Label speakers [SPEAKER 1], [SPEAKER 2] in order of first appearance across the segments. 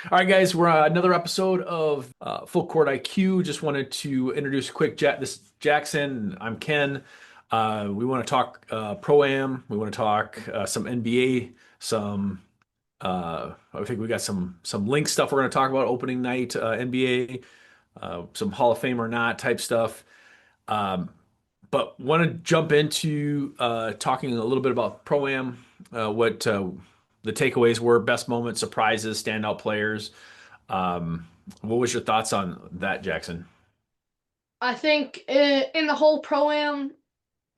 [SPEAKER 1] All right, guys, we're another episode of Full Court IQ. Just wanted to introduce a quick this is Jaxxon. I'm Ken. We want to talk Pro Am. We want to talk some NBA. Some I think we got some link stuff we're going to talk about opening night NBA. Some Hall of Fame or not type stuff. Um, but want to jump into talking a little bit about Pro Am. What the takeaways were, best moments, surprises, standout players. Um, what was your thoughts on that, Jackson?
[SPEAKER 2] I think in the whole pro-am,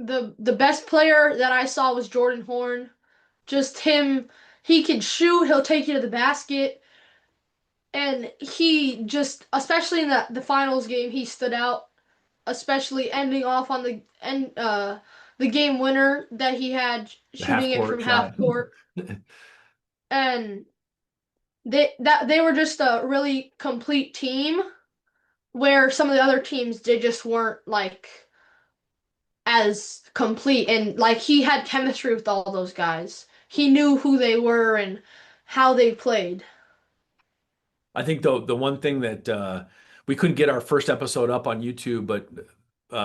[SPEAKER 2] the best player that I saw was Jordan Horn. Just him, he can shoot, he'll take you to the basket, and he just, especially in the finals game, he stood out, especially ending off on the game winner that he had
[SPEAKER 1] The
[SPEAKER 2] shooting
[SPEAKER 1] half
[SPEAKER 2] it
[SPEAKER 1] court
[SPEAKER 2] from
[SPEAKER 1] shot.
[SPEAKER 2] half court, and they were just a really complete team where some of the other teams they just weren't like as complete, and like he had chemistry with all those guys. He knew who they were and how they played.
[SPEAKER 1] I think the one thing that we couldn't get our first episode up on YouTube, but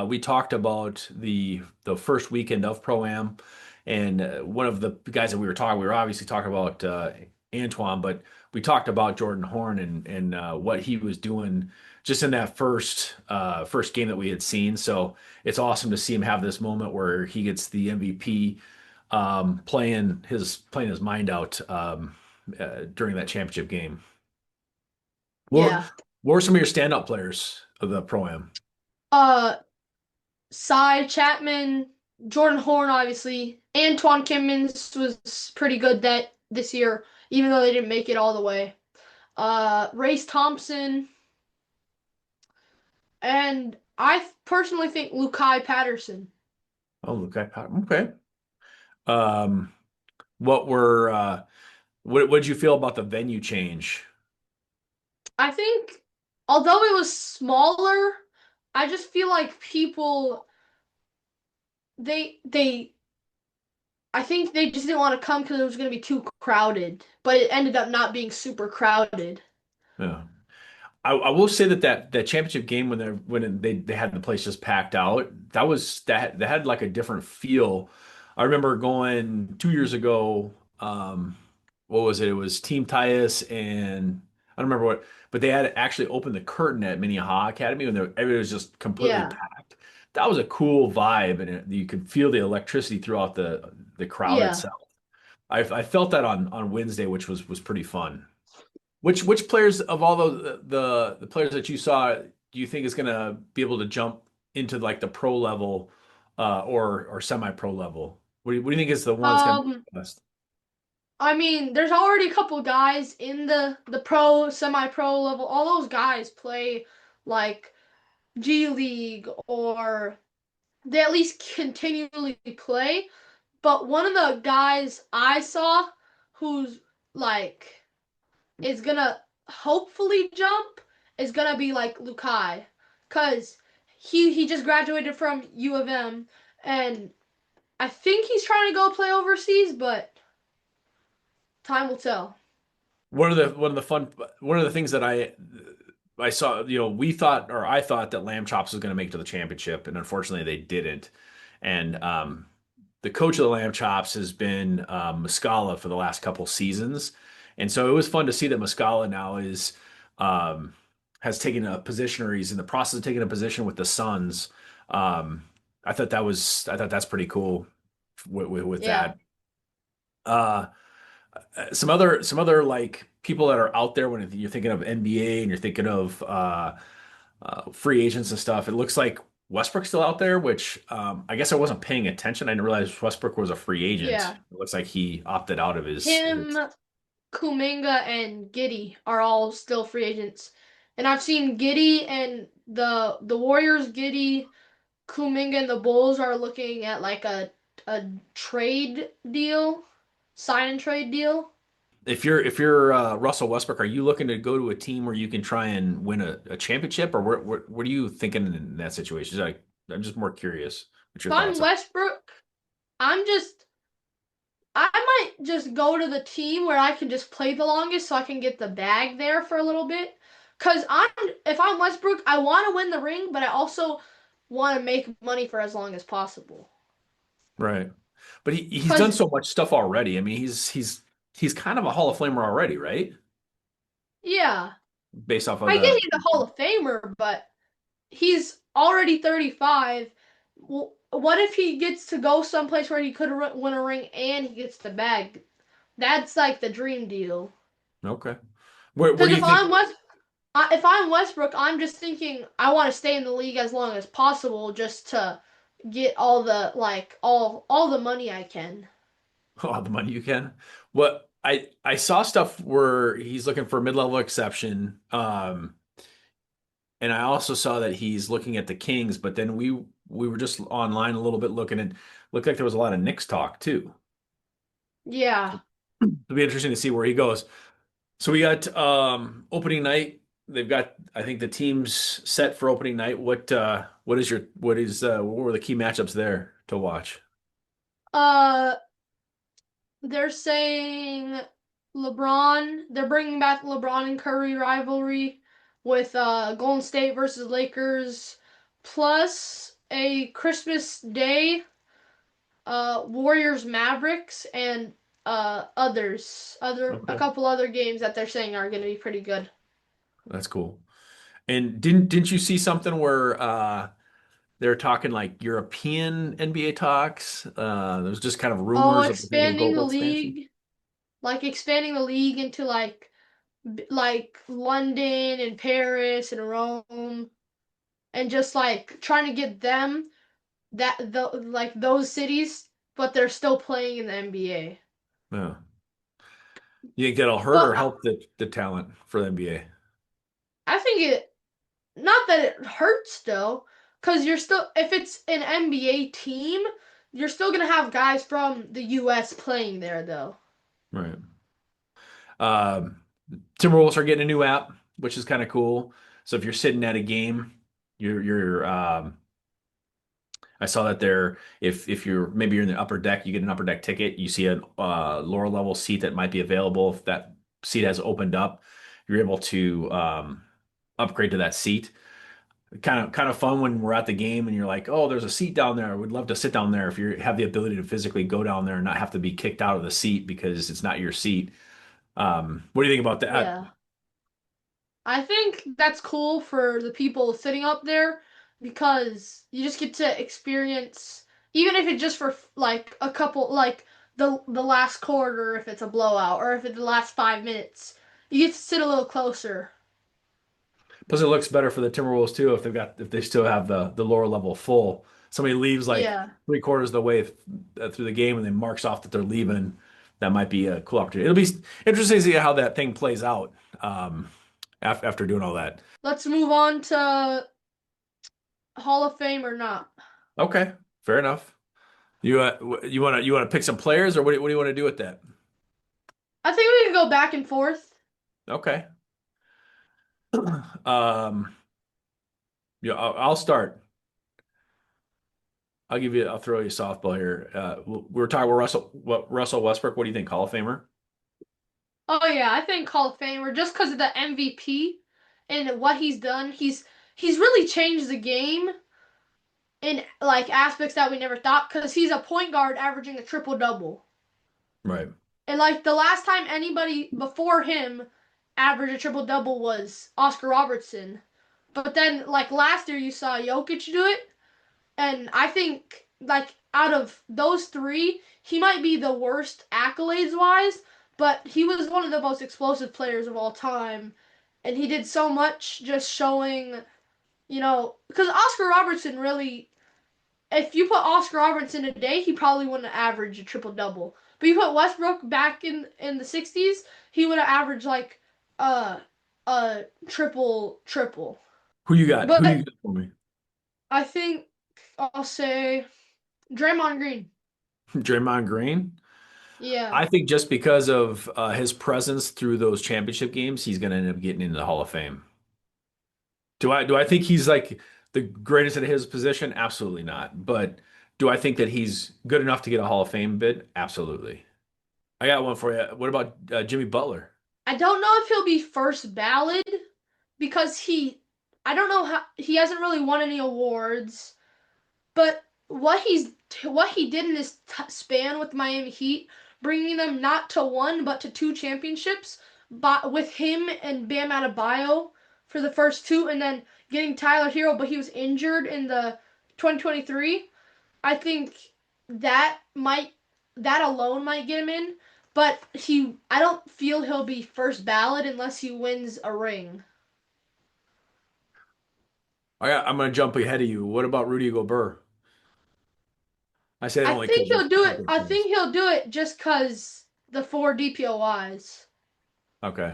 [SPEAKER 1] we talked about the first weekend of Pro Am, and one of the guys that we were obviously talking about Antoine, but we talked about Jordan Horn and what he was doing just in that first game that we had seen. So it's awesome to see him have this moment where he gets the MVP, playing his mind out during that championship game. What
[SPEAKER 2] Yeah.
[SPEAKER 1] what were some of your standout players of the Pro Am?
[SPEAKER 2] Uh, Cy Chapman, Jordan Horn, obviously. Antoine Kimmins was pretty good that this year, even though they didn't make it all the way. Race Thompson, and I personally think Lukai Patterson.
[SPEAKER 1] Oh, okay. Okay. Um, what were what did you feel about the venue change?
[SPEAKER 2] I think, although it was smaller, I just feel like people they I think they just didn't want to come because it was going to be too crowded, but it ended up not being super crowded.
[SPEAKER 1] Yeah. I will say that championship game when they had the place just packed out, that had like a different feel. I remember going 2 years ago. What was it? It was Team Tyus and I don't remember what, but they had actually opened the curtain at Minnehaha Academy when everybody was just completely
[SPEAKER 2] Yeah,
[SPEAKER 1] packed. That was a cool vibe, and you could feel the electricity throughout the crowd
[SPEAKER 2] yeah.
[SPEAKER 1] itself. I felt that on Wednesday, which was pretty fun. Which players of all the players that you saw do you think is going to be able to jump into like the pro level or semi-pro level? What do you think is the one that's going to be
[SPEAKER 2] Um,
[SPEAKER 1] the best?
[SPEAKER 2] I mean, there's already a couple guys in the pro, semi-pro level. All those guys play like G League, or they at least continually play. But one of the guys I saw who's like is gonna hopefully jump is gonna be like Lukai, cause he just graduated from U of M, and I think he's trying to go play overseas, but time will tell.
[SPEAKER 1] One of the things that I saw, we thought or I thought that Lamb Chops was going to make it to the championship, and unfortunately they didn't. And the coach of the Lamb Chops has been Muscala for the last couple seasons, and so it was fun to see that Muscala now um, has taken a position, or he's in the process of taking a position with the Suns. Um, I thought that's pretty cool with
[SPEAKER 2] Yeah.
[SPEAKER 1] that. Uh, some other like people that are out there when you're thinking of NBA and you're thinking of free agents and stuff. It looks like Westbrook's still out there, which I guess I wasn't paying attention. I didn't realize Westbrook was a free agent.
[SPEAKER 2] Yeah.
[SPEAKER 1] It looks like he opted out of his.
[SPEAKER 2] Him, Kuminga, and Giddy are all still free agents. And I've seen Giddy and the Warriors, Giddy, Kuminga, and the Bulls are looking at like a trade deal, sign and trade deal.
[SPEAKER 1] If you're Russell Westbrook, are you looking to go to a team where you can try and win a championship, or what are you thinking in that situation? I'm just more curious what your
[SPEAKER 2] If I'm
[SPEAKER 1] thoughts are.
[SPEAKER 2] Westbrook, I'm just I might just go to the team where I can just play the longest so I can get the bag there for a little bit. Cause if I'm Westbrook, I want to win the ring, but I also want to make money for as long as possible.
[SPEAKER 1] Right. But he's done
[SPEAKER 2] Cause
[SPEAKER 1] so much stuff already. I mean, he's kind of a Hall of Famer already, right?
[SPEAKER 2] yeah,
[SPEAKER 1] Based off of
[SPEAKER 2] I get
[SPEAKER 1] the
[SPEAKER 2] he's a Hall of Famer, but he's already 35. What if he gets to go someplace where he could win a ring and he gets the bag? That's like the dream deal.
[SPEAKER 1] Okay. Where
[SPEAKER 2] Because
[SPEAKER 1] do you think?
[SPEAKER 2] If I'm Westbrook, I'm just thinking I want to stay in the league as long as possible just to get all the all the money I can.
[SPEAKER 1] Oh, the money you can. What I saw stuff where he's looking for a mid-level exception. And I also saw that he's looking at the Kings, but then we were just online a little bit looking and looked like there was a lot of Knicks talk too.
[SPEAKER 2] Yeah.
[SPEAKER 1] It'll be interesting to see where he goes. So we got opening night. They've got I think the team's set for opening night. What were the key matchups there to watch?
[SPEAKER 2] Uh, they're saying LeBron. They're bringing back LeBron and Curry rivalry with Golden State versus Lakers, plus a Christmas Day Warriors Mavericks and a
[SPEAKER 1] Okay.
[SPEAKER 2] couple other games that they're saying are going to be pretty good.
[SPEAKER 1] That's cool. And didn't you see something where they're talking like European NBA talks? There was just kind of
[SPEAKER 2] Oh,
[SPEAKER 1] rumors of maybe a
[SPEAKER 2] expanding the
[SPEAKER 1] global expansion.
[SPEAKER 2] league, like expanding the league into like London and Paris and Rome, and just like trying to get them those cities, but they're still playing in the NBA.
[SPEAKER 1] Yeah. You think that'll hurt
[SPEAKER 2] But
[SPEAKER 1] or help the talent for the NBA?
[SPEAKER 2] I think it not that it hurts though, because you're still if it's an NBA team, you're still gonna have guys from the US playing there though.
[SPEAKER 1] Right. Um, Timberwolves are getting a new app, which is kind of cool. So if you're sitting at a game, you're I saw that there if you're maybe you're in the upper deck, you get an upper deck ticket, you see a lower level seat that might be available. If that seat has opened up, you're able to upgrade to that seat. Kind of fun when we're at the game and you're like, oh, there's a seat down there. I would love to sit down there if you have the ability to physically go down there and not have to be kicked out of the seat because it's not your seat. What do you think about that?
[SPEAKER 2] Yeah. I think that's cool for the people sitting up there because you just get to experience, even if it's just for like a couple, like the last quarter, if it's a blowout, or if it's the last 5 minutes, you get to sit a little closer.
[SPEAKER 1] Plus, it looks better for the Timberwolves too if they still have the lower level full. Somebody leaves like
[SPEAKER 2] Yeah.
[SPEAKER 1] three-quarters of the way through the game and then marks off that they're leaving. That might be a cool opportunity. It'll be interesting to see how that thing plays out after doing all that.
[SPEAKER 2] Let's move on to Hall of Fame or not.
[SPEAKER 1] Okay, fair enough. You want to pick some players or what do you want to do with that?
[SPEAKER 2] I think we can go back and forth.
[SPEAKER 1] Okay. Um, yeah, I'll start. I'll throw you a softball here. We were talking about Russell Westbrook. What do you think? Hall of Famer?
[SPEAKER 2] Oh yeah, I think Hall of Famer just because of the MVP and what he's done. He's really changed the game in like aspects that we never thought because he's a point guard averaging a triple double.
[SPEAKER 1] Right.
[SPEAKER 2] And like the last time anybody before him averaged a triple double was Oscar Robertson. But then like last year you saw Jokic do it, and I think like out of those three, he might be the worst accolades wise, but he was one of the most explosive players of all time. And he did so much just showing, because Oscar Robertson really, if you put Oscar Robertson today, he probably wouldn't average a triple double. But you put Westbrook back in the 60s, he would have averaged like a triple triple.
[SPEAKER 1] Who you got? Who you
[SPEAKER 2] But
[SPEAKER 1] got for me?
[SPEAKER 2] I think I'll say Draymond Green.
[SPEAKER 1] Draymond Green.
[SPEAKER 2] Yeah.
[SPEAKER 1] I think just because of his presence through those championship games, he's going to end up getting into the Hall of Fame. Do I think he's like the greatest at his position? Absolutely not. But do I think that he's good enough to get a Hall of Fame bid? Absolutely. I got one for you. What about Jimmy Butler?
[SPEAKER 2] I don't know if he'll be first ballot because I don't know how he hasn't really won any awards, but what he did in his span with Miami Heat, bringing them not to one but to two championships, but with him and Bam Adebayo for the first two, and then getting Tyler Hero, but he was injured in the 2023. I think that might that alone might get him in, but I don't feel he'll be first ballot unless he wins a ring.
[SPEAKER 1] I'm going to jump ahead of you. What about Rudy Gobert? I say that only because of Lakers
[SPEAKER 2] I
[SPEAKER 1] fans.
[SPEAKER 2] think he'll do it just cause the four DPOYs.
[SPEAKER 1] Okay.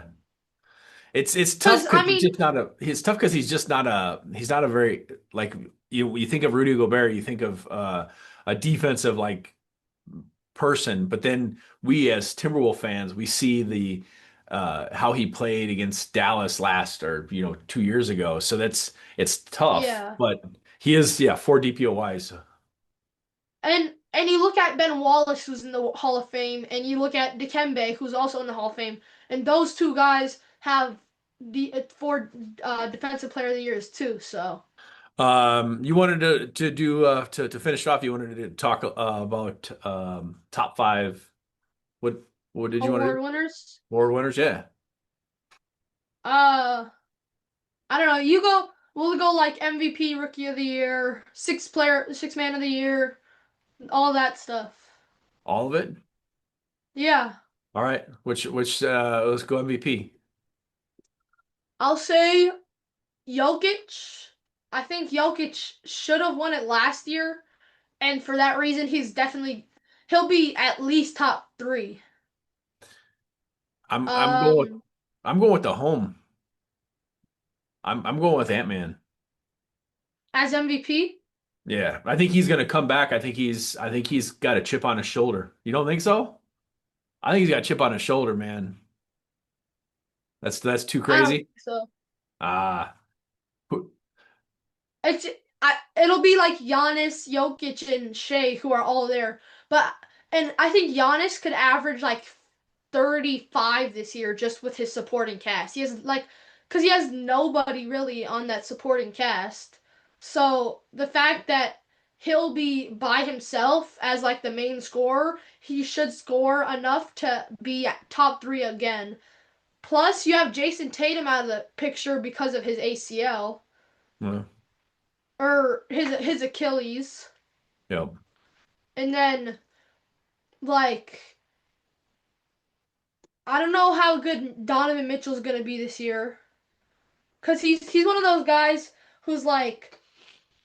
[SPEAKER 1] It's tough
[SPEAKER 2] Cause
[SPEAKER 1] because
[SPEAKER 2] I
[SPEAKER 1] he's
[SPEAKER 2] mean,
[SPEAKER 1] just not a. It's tough because he's not a very like you think of Rudy Gobert, you think of a defensive like person, but then we as Timberwolf fans, we see the how he played against Dallas last or 2 years ago. So it's tough,
[SPEAKER 2] yeah.
[SPEAKER 1] but he is, yeah, four DPOYs.
[SPEAKER 2] And you look at Ben Wallace, who's in the Hall of Fame, and you look at Dikembe, who's also in the Hall of Fame, and those two guys have the four Defensive Player of the Years too. So
[SPEAKER 1] You wanted to do to finish off, you wanted to talk about top five. What what did you want to
[SPEAKER 2] award
[SPEAKER 1] do?
[SPEAKER 2] winners.
[SPEAKER 1] Award winners, yeah.
[SPEAKER 2] Uh, I don't know. You go. We'll go like MVP, Rookie of the Year, six man of the year, all that stuff.
[SPEAKER 1] All of it?
[SPEAKER 2] Yeah,
[SPEAKER 1] All right. Which let's go MVP.
[SPEAKER 2] I'll say Jokic. I think Jokic should have won it last year, and for that reason, he'll be at least top three.
[SPEAKER 1] I'm going with
[SPEAKER 2] Um,
[SPEAKER 1] the home. I'm going with Ant-Man.
[SPEAKER 2] as MVP,
[SPEAKER 1] Yeah. I think he's gonna come back. I think he's got a chip on his shoulder. You don't think so? I think he's got a chip on his shoulder, man. That's too
[SPEAKER 2] I don't
[SPEAKER 1] crazy.
[SPEAKER 2] think so.
[SPEAKER 1] Ah. Who-
[SPEAKER 2] It's it'll be like Giannis, Jokic, and Shea who are all there. But and I think Giannis could average like 35 this year just with his supporting cast. He has like because he has nobody really on that supporting cast. So the fact that he'll be by himself as like the main scorer, he should score enough to be at top three again. Plus, you have Jason Tatum out of the picture because of his ACL
[SPEAKER 1] well,
[SPEAKER 2] or his Achilles.
[SPEAKER 1] yeah.
[SPEAKER 2] And then like I don't know how good Donovan Mitchell's gonna be this year. Cause he's one of those guys who's like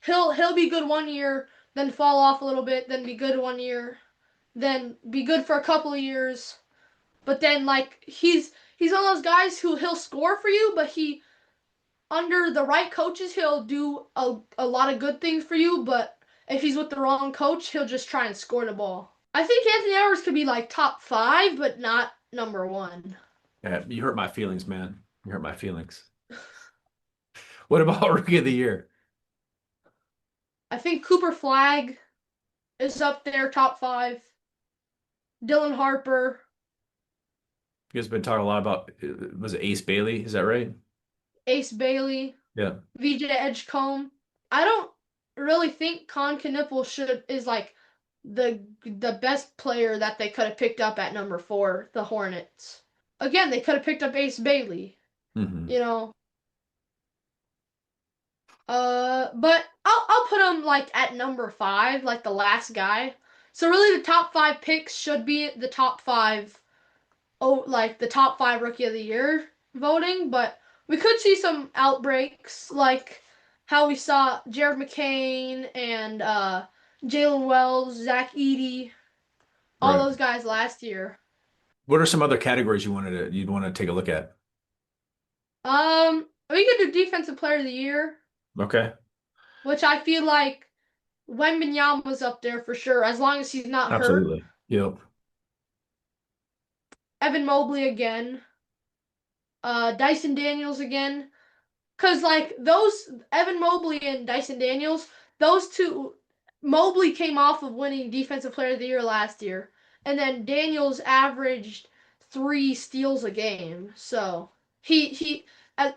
[SPEAKER 2] he'll be good one year, then fall off a little bit, then be good one year, then be good for a couple of years. But then like he's one of those guys who he'll score for you, but he under the right coaches he'll do a lot of good things for you, but if he's with the wrong coach, he'll just try and score the ball. I think Anthony Edwards could be like top five, but not number one.
[SPEAKER 1] Yeah, you hurt my feelings, man. You hurt my feelings. What about Rookie of the Year?
[SPEAKER 2] I think Cooper Flag is up there, top five. Dylan Harper,
[SPEAKER 1] You guys been talking a lot about was it Ace Bailey? Is that right?
[SPEAKER 2] Ace Bailey,
[SPEAKER 1] Yeah.
[SPEAKER 2] VJ Edgecombe. I don't really think Con Knipple should is like the best player that they could have picked up at number four, the Hornets. Again, they could have picked up Ace Bailey,
[SPEAKER 1] Hmm.
[SPEAKER 2] you know. But I'll put him like at number five, like the last guy. So really, the top five picks should be the top five. Oh, like the top five rookie of the year voting. But we could see some outbreaks, like how we saw Jared McCain and Jalen Wells, Zach Edey, all
[SPEAKER 1] Right.
[SPEAKER 2] those guys last year.
[SPEAKER 1] What are some other categories you'd want to take a look at?
[SPEAKER 2] We could do defensive player of the year,
[SPEAKER 1] Okay.
[SPEAKER 2] which I feel like Wembanyama was up there for sure, as long as he's not hurt.
[SPEAKER 1] Absolutely. Yep.
[SPEAKER 2] Evan Mobley again, Dyson Daniels again, cause like those Evan Mobley and Dyson Daniels, those two, Mobley came off of winning Defensive Player of the Year last year, and then Daniels averaged 3 steals a game. So he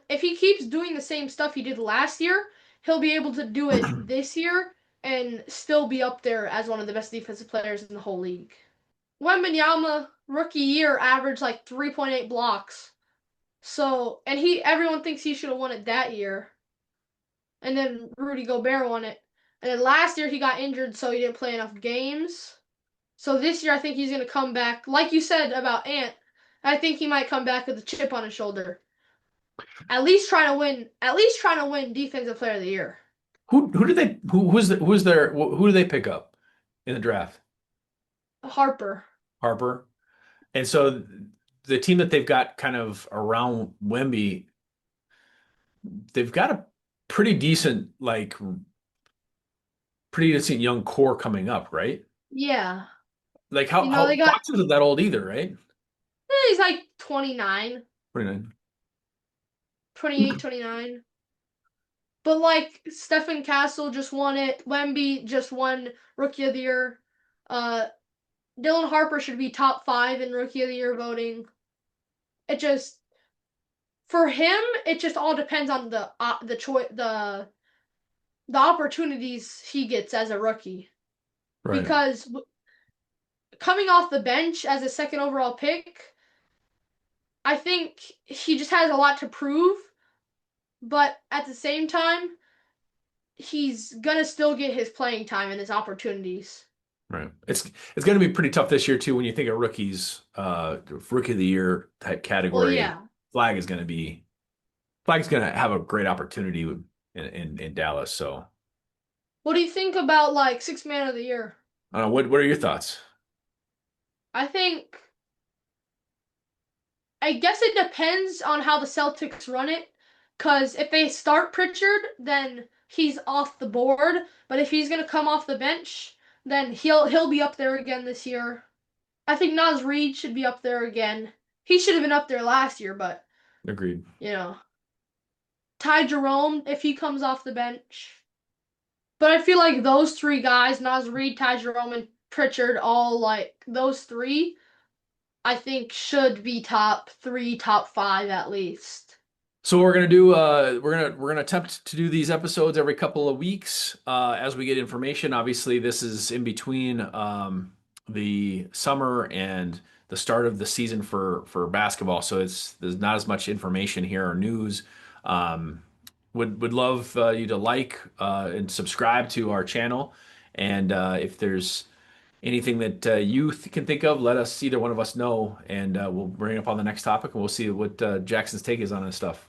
[SPEAKER 2] if he keeps doing the same stuff he did last year, he'll be able to do it this year and still be up there as one of the best defensive players in the whole league. Wembanyama rookie year averaged like 3.8 blocks. So, and everyone thinks he should have won it that year. And then Rudy Gobert won it. And then last year he got injured, so he didn't play enough games. So this year I think he's going to come back. Like you said about Ant, I think he might come back with a chip on his shoulder. At least trying to win. At least trying to win Defensive Player of the Year.
[SPEAKER 1] Who did they who's their who do they pick up in the draft?
[SPEAKER 2] Harper.
[SPEAKER 1] Harper. And so the team that they've got kind of around Wemby, they've got a pretty decent pretty decent young core coming up, right?
[SPEAKER 2] Yeah.
[SPEAKER 1] Like
[SPEAKER 2] They
[SPEAKER 1] how
[SPEAKER 2] got.
[SPEAKER 1] Fox isn't that old either, right?
[SPEAKER 2] He's like 29,
[SPEAKER 1] 29.
[SPEAKER 2] 28, 29. But like Stephen Castle just won it. Wemby just won Rookie of the Year. Uh, Dylan Harper should be top 5 in Rookie of the Year voting. It just for him, it just all depends on the choice the opportunities he gets as a rookie.
[SPEAKER 1] Right.
[SPEAKER 2] Because coming off the bench as a second overall pick, I think he just has a lot to prove. But at the same time, he's gonna still get his playing time and his opportunities.
[SPEAKER 1] Right. It's going to be pretty tough this year too when you think of rookies, rookie of the year type
[SPEAKER 2] Well,
[SPEAKER 1] category.
[SPEAKER 2] yeah.
[SPEAKER 1] Flag is going to be Flag's going to have a great opportunity in Dallas. So
[SPEAKER 2] What do you think about like six man of the year?
[SPEAKER 1] I don't know. What are your thoughts?
[SPEAKER 2] I think I guess it depends on how the Celtics run it. Cause if they start Pritchard, then he's off the board. But if he's gonna come off the bench, then he'll be up there again this year. I think Naz Reid should be up there again. He should have been up there last year, but
[SPEAKER 1] Agreed.
[SPEAKER 2] you know. Ty Jerome, if he comes off the bench. But I feel like those three guys, Naz Reid, Ty Jerome, and Pritchard, all like those three, I think should be top 3, top 5 at least.
[SPEAKER 1] So what we're gonna do, we're gonna attempt to do these episodes every couple of weeks as we get information. Obviously, this is in between the summer and the start of the season for basketball, so there's not as much information here or news. Um, would love you to and subscribe to our channel, and if there's anything that you can think of, let us either one of us know, and we'll bring it up on the next topic, and we'll see what Jackson's take is on this stuff.